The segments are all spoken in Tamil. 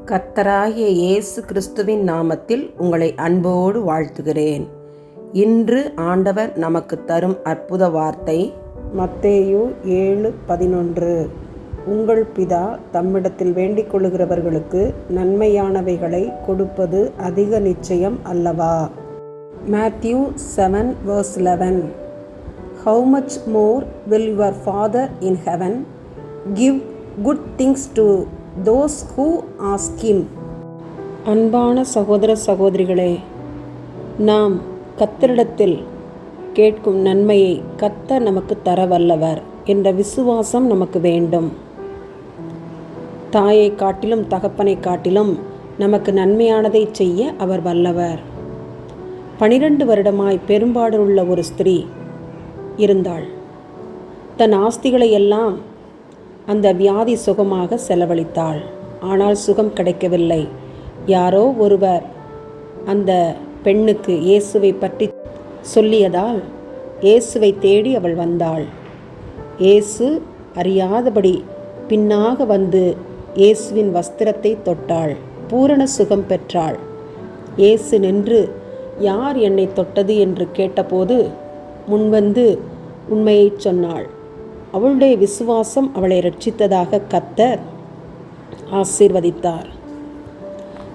கர்த்தராகிய இயேசு கிறிஸ்துவின் நாமத்தில் உங்களை அன்போடு வாழ்த்துகிறேன். இன்று ஆண்டவர் நமக்கு தரும் அற்புத வார்த்தை மத்தேயு 7:11. உங்கள் பிதா தம்மிடத்தில் வேண்டிக் கொள்ளுகிறவர்களுக்கு நன்மையானவைகளை கொடுப்பது அதிக நிச்சயம் அல்லவா? Matthew 7:11. How much more will your Father in heaven give good things to those who ask him? அன்பான சகோதர சகோதரிகளே, நாம் கர்த்தரிடத்தில் கேட்கும் நன்மையை கர்த்தர் நமக்கு தர வல்லவர் என்ற விசுவாசம் நமக்கு வேண்டும். தாயை காட்டிலும் தகப்பனை காட்டிலும் நமக்கு நன்மையானதை செய்ய அவர் வல்லவர். 12 வருடமாய் பெரும்பாடு உள்ள ஒரு ஸ்திரீ இருந்தாள். தன் ஆஸ்திகளை எல்லாம் அந்த வியாதி சுகமாக செலவழித்தாள். ஆனால் சுகம் கிடைக்கவில்லை. யாரோ ஒருவர் அந்த பெண்ணுக்கு இயேசுவை பற்றி சொல்லியதால் இயேசுவை தேடி அவள் வந்தாள். இயேசு அறியாதபடி பின்னாக வந்து இயேசுவின் வஸ்திரத்தை தொட்டாள். பூரண சுகம் பெற்றாள். இயேசு நின்று, யார் என்னை தொட்டது என்று கேட்டபோது முன்வந்து உண்மையை சொன்னாள். அவளுடைய விசுவாசம் அவளை இரட்சித்ததாக கர்த்தர் ஆசீர்வதித்தார்.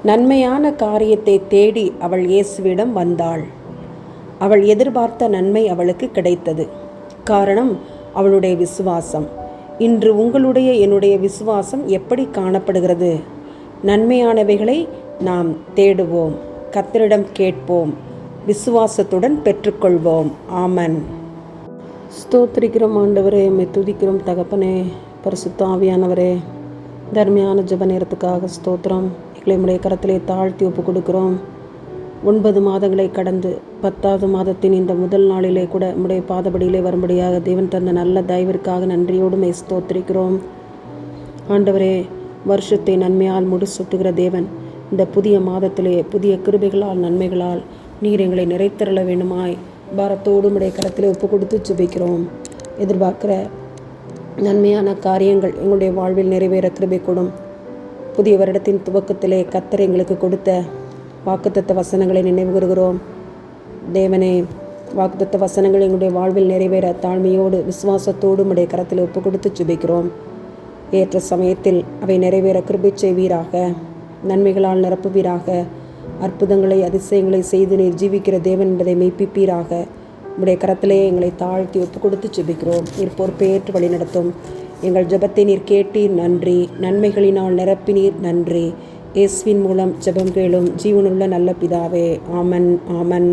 நன்மையான காரியத்தை தேடி அவள் இயேசுவிடம் வந்தாள். அவள் எதிர்பார்த்த நன்மை அவளுக்கு கிடைத்தது. காரணம் அவளுடைய விசுவாசம். இன்று உங்களுடைய என்னுடைய விசுவாசம் எப்படி காணப்படுகிறது? நன்மையானவைகளை நாம் தேடுவோம், கர்த்தரிடம் கேட்போம், விசுவாசத்துடன் பெற்றுக்கொள்வோம். ஆமன். ஸ்தோத்திரிக்கிறோம் ஆண்டவரே, எம்மை துதிக்கிறோம் தகப்பனே. பரிசுத்த ஆவியானவரே, தர்மையான ஜெப நேரத்துக்காக ஸ்தோத்திரம். எங்களை உடைய கரத்திலே தாழ்த்தி ஒப்பு கொடுக்கிறோம். 9 மாதங்களை கடந்து 10வது மாதத்தின் இந்த முதல் நாளிலே கூட உடைய பாதபடியிலே வரும்படியாக தேவன் தந்த நல்ல தயவிற்காக நன்றியோடு ஸ்தோத்திரிக்கிறோம் ஆண்டவரே. வருஷத்தை நன்மையால் முடிசூட்டுகிற தேவன், இந்த புதிய மாதத்திலே புதிய கிருபைகளால் நன்மைகளால் நீர் எங்களை நிறைத்தருள வேண்டுமாய் பாரத்தோடு உடைய கரத்திலே ஒப்பு கொடுத்து ஜெபிக்கிறோம். எதிர்பார்க்கிற நன்மையான காரியங்கள் எங்களுடைய வாழ்வில் நிறைவேற கிருபை கொடும். புதிய வருடத்தின் துவக்கத்திலே கர்த்தர் எங்களுக்கு கொடுத்த வாக்குத்தத்த வசனங்களை நினைவு கூறுகிறோம். தேவனே, வாக்குத்தத்த வசனங்கள் எங்களுடைய வாழ்வில் நிறைவேற தாழ்மையோடு விசுவாசத்தோடு உடைய கரத்தில் ஒப்பு கொடுத்து ஜெபிக்கிறோம். ஏற்ற சமயத்தில் அவை நிறைவேற கிருபை செய்வீராக. நன்மைகளால் நிரப்புவீராக. அற்புதங்களை அதிசயங்களை செய்து நீர் ஜீவிக்கிற தேவன் என்பதை மெய்ப்பிப்பீராக. உடைய கரத்திலே எங்களை தாழ்த்தி ஒப்பு கொடுத்து ஜெபிக்கிறோம். நீர் பொறுப்பேற்று வழி நடத்தும். எங்கள் ஜெபத்தை நீர் கேட்டீர், நன்றி. நன்மைகளினால் நிரப்பினீர், நன்றி. இயேசுவின் மூலம் ஜெபம் கேளும் ஜீவனுள்ள நல்ல பிதாவே. ஆமன், ஆமன்.